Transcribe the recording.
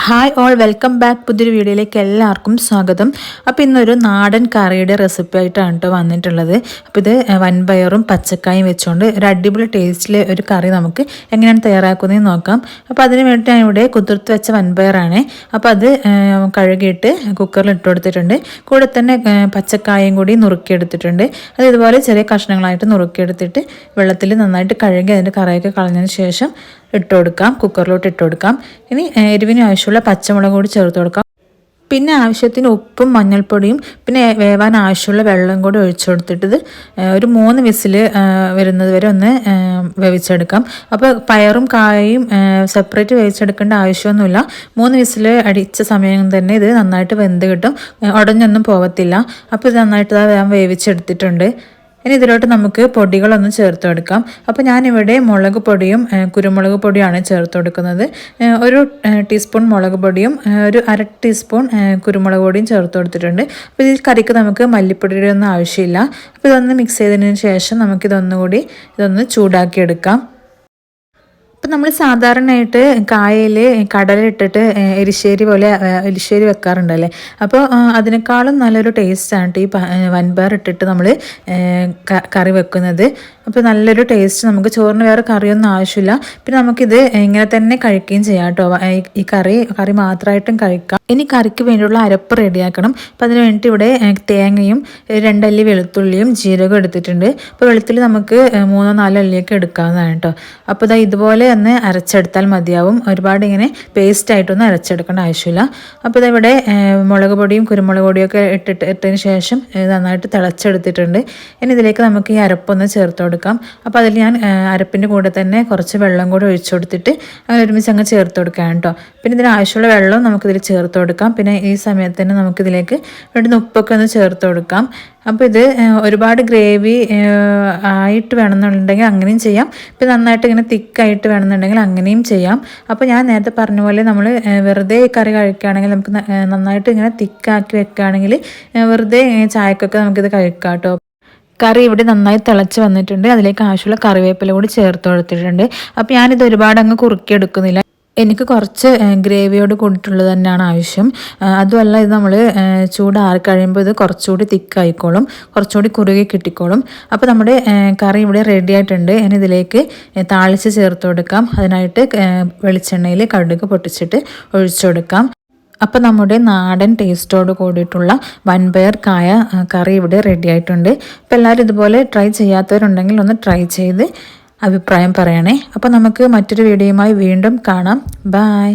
Hi all welcome back പുതിയൊരു വീഡിയോയിലേക്ക് എല്ലാവർക്കും സ്വാഗതം. അപ്പോൾ ഇന്നൊരു നാടൻ കറിയുടെ റെസിപ്പി ആയിട്ടാണ് കേട്ടോ വന്നിട്ടുള്ളത്. അപ്പോൾ ഇത് വൻപയറും പച്ചക്കായും വെച്ചുകൊണ്ട് ഒരു അടിപൊളി ടേസ്റ്റിൽ ഒരു കറി നമുക്ക് എങ്ങനെയാണ് തയ്യാറാക്കുന്നതെന്ന് നോക്കാം. അപ്പോൾ അതിന് വേണ്ടി ഞാൻ ഇവിടെ കുതിർത്ത് വെച്ച വൻപയറാണ്. അപ്പോൾ അത് കഴുകിയിട്ട് കുക്കറിൽ ഇട്ട് കൊടുത്തിട്ടുണ്ട്. കൂടെ തന്നെ പച്ചക്കായും കൂടി നുറുക്കിയെടുത്തിട്ടുണ്ട്. അത് ഇതുപോലെ ചെറിയ കഷ്ണങ്ങളായിട്ട് നുറുക്കിയെടുത്തിട്ട് വെള്ളത്തിൽ നന്നായിട്ട് കഴുകി അതിൻ്റെ കറയൊക്കെ കളഞ്ഞതിന് ശേഷം ഇട്ട് കൊടുക്കാം. കുക്കറിലോട്ട് ഇട്ട് കൊടുക്കാം. ഇനി എരിവിന് ആവശ്യമുള്ള പച്ചമുളക് കൂടി ചേർത്ത് കൊടുക്കാം. പിന്നെ ആവശ്യത്തിന് ഉപ്പും മഞ്ഞൾപ്പൊടിയും പിന്നെ വേവാൻ ആവശ്യമുള്ള വെള്ളം കൂടി ഒഴിച്ചു കൊടുത്തിട്ട് ഒരു 3 വിസിൽ വരുന്നത് വരെ ഒന്ന് വേവിച്ചെടുക്കാം. അപ്പോൾ പയറും കായയും സെപ്പറേറ്റ് വേവിച്ചെടുക്കേണ്ട ആവശ്യമൊന്നുമില്ല. 3 വിസിൽ അടിച്ച സമയം തന്നെ ഇത് നന്നായിട്ട് വെന്ത് കിട്ടും, ഉടഞ്ഞൊന്നും പോകത്തില്ല. അപ്പോൾ ഇത് നന്നായിട്ട് ഞാൻ വേവിച്ചെടുത്തിട്ടുണ്ട്. ഇനി ഇതിലോട്ട് നമുക്ക് പൊടികളൊന്നും ചേർത്ത് കൊടുക്കാം. അപ്പോൾ ഞാനിവിടെ മുളക് പൊടിയും കുരുമുളക് പൊടിയാണ് ചേർത്ത് കൊടുക്കുന്നത്. ഒരു ടീസ്പൂൺ മുളക് പൊടിയും ഒരു 1/2 ടീസ്പൂൺ കുരുമുളക് പൊടിയും ചേർത്ത് കൊടുത്തിട്ടുണ്ട്. അപ്പോൾ ഇതിൽ കറിക്ക് നമുക്ക് മല്ലിപ്പൊടിയുടെ ഒന്നും ആവശ്യമില്ല. അപ്പോൾ ഇതൊന്ന് മിക്സ് ചെയ്തതിന് ശേഷം ഇതൊന്ന് ചൂടാക്കിയെടുക്കാം. അപ്പം നമ്മൾ സാധാരണയായിട്ട് കായയിൽ കടലിട്ടിട്ട് എരിശ്ശേരി വെക്കാറുണ്ടല്ലേ. അപ്പോൾ അതിനേക്കാളും നല്ലൊരു ടേസ്റ്റാണ് ഈ വൻപയർ ഇട്ടിട്ട് നമ്മൾ കറി വെക്കുന്നത്. അപ്പോൾ നല്ലൊരു ടേസ്റ്റ്, നമുക്ക് ചോറിന് വേറെ കറിയൊന്നും ആവശ്യമില്ല. പിന്നെ നമുക്കിത് ഇങ്ങനെ തന്നെ കഴിക്കുകയും ചെയ്യാം കേട്ടോ. ഈ കറി മാത്രമായിട്ടും കഴിക്കാം. ഇനി കറിക്ക് വേണ്ടിയുള്ള അരപ്പ് റെഡിയാക്കണം. അപ്പം അതിന് വേണ്ടിയിട്ട് ഇവിടെ തേങ്ങയും 2 അല്ലി വെളുത്തുള്ളിയും ജീരകം എടുത്തിട്ടുണ്ട്. അപ്പോൾ വെളുത്തുള്ളി നമുക്ക് 3-4 അല്ലിയൊക്കെ എടുക്കാവുന്നതാണ് കേട്ടോ. അപ്പോൾ ഇതുപോലെ ഒന്ന് അരച്ചെടുത്താൽ മതിയാവും. ഒരുപാട് ഇങ്ങനെ പേസ്റ്റായിട്ടൊന്നും അരച്ചെടുക്കേണ്ട ആവശ്യമില്ല. അപ്പോൾ ഇവിടെ മുളക് പൊടിയും കുരുമുളക് പൊടിയൊക്കെ ഇട്ടതിന് ശേഷം നന്നായിട്ട് തിളച്ചെടുത്തിട്ടുണ്ട്. ഇനി ഇതിലേക്ക് നമുക്ക് ഈ അരപ്പൊന്ന് ചേർത്ത് കൊടുക്കാം. അപ്പോൾ അതിൽ ഞാൻ അരപ്പിൻ്റെ കൂടെ തന്നെ കുറച്ച് വെള്ളം കൂടെ ഒഴിച്ചു കൊടുത്തിട്ട് അങ്ങനെ ഒരുമിച്ച് അങ്ങ് ചേർത്ത് കൊടുക്കാം കേട്ടോ. പിന്നെ ഇതിന് ആവശ്യമുള്ള വെള്ളം നമുക്കിതിൽ ചേർത്ത് കൊടുക്കാം. പിന്നെ ഈ സമയത്ത് തന്നെ നമുക്കിതിലേക്ക് വേണ്ടുന്ന ഉപ്പൊക്കെ ഒന്ന് ചേർത്ത് കൊടുക്കാം. അപ്പോൾ ഇത് ഒരുപാട് ഗ്രേവി ആയിട്ട് വേണമെന്നുണ്ടെങ്കിൽ അങ്ങനെയും ചെയ്യാം. ഇപ്പം നന്നായിട്ട് ഇങ്ങനെ തിക്കായിട്ട് വേണമെന്നുണ്ടെങ്കിൽ അങ്ങനെയും ചെയ്യാം. അപ്പോൾ ഞാൻ നേരത്തെ പറഞ്ഞ പോലെ നമ്മൾ വെറുതെ കറി കഴിക്കുകയാണെങ്കിൽ നമുക്ക് നന്നായിട്ട് ഇങ്ങനെ തിക്കാക്കി വെക്കുകയാണെങ്കിൽ വെറുതെ ചായക്കൊക്കെ നമുക്കിത് കഴിക്കാം കേട്ടോ. കറി ഇവിടെ നന്നായി തിളച്ച് വന്നിട്ടുണ്ട്. അതിലേക്ക് ആവശ്യമുള്ള കറിവേപ്പില കൂടി ചേർത്ത് കൊടുത്തിട്ടുണ്ട്. അപ്പോൾ ഞാനിത് ഒരുപാട് അങ്ങ് കുറുക്കിയെടുക്കുന്നില്ല. എനിക്ക് കുറച്ച് ഗ്രേവിയോട് കൂടിയിട്ടുള്ളത് തന്നെയാണ് ആവശ്യം. അതുമല്ല, ഇത് നമ്മൾ ചൂടാറി കഴിയുമ്പോൾ ഇത് കുറച്ചുകൂടി തിക്കായിക്കോളും, കുറച്ചുകൂടി കുറുകി കിട്ടിക്കോളും. അപ്പോൾ നമ്മുടെ കറി ഇവിടെ റെഡി ആയിട്ടുണ്ട്. ഇനി ഇതിലേക്ക് താളിച്ച് ചേർത്ത് കൊടുക്കാം. അതിനായിട്ട് വെളിച്ചെണ്ണയിൽ കടുക് പൊട്ടിച്ചിട്ട് ഒഴിച്ചു കൊടുക്കാം. അപ്പോൾ നമ്മുടെ നാടൻ ടേസ്റ്റോട് കൂടിയിട്ടുള്ള വൻപയർ കായ കറി ഇവിടെ റെഡി ആയിട്ടുണ്ട്. അപ്പോൾ എല്ലാവരും ഇതുപോലെ ട്രൈ ചെയ്യാത്തവരുണ്ടെങ്കിൽ ഒന്ന് ട്രൈ ചെയ്ത് അഭിപ്രായം പറയണേ. അപ്പോൾ നമുക്ക് മറ്റൊരു വീഡിയോയുമായി വീണ്ടും കാണാം. ബൈ.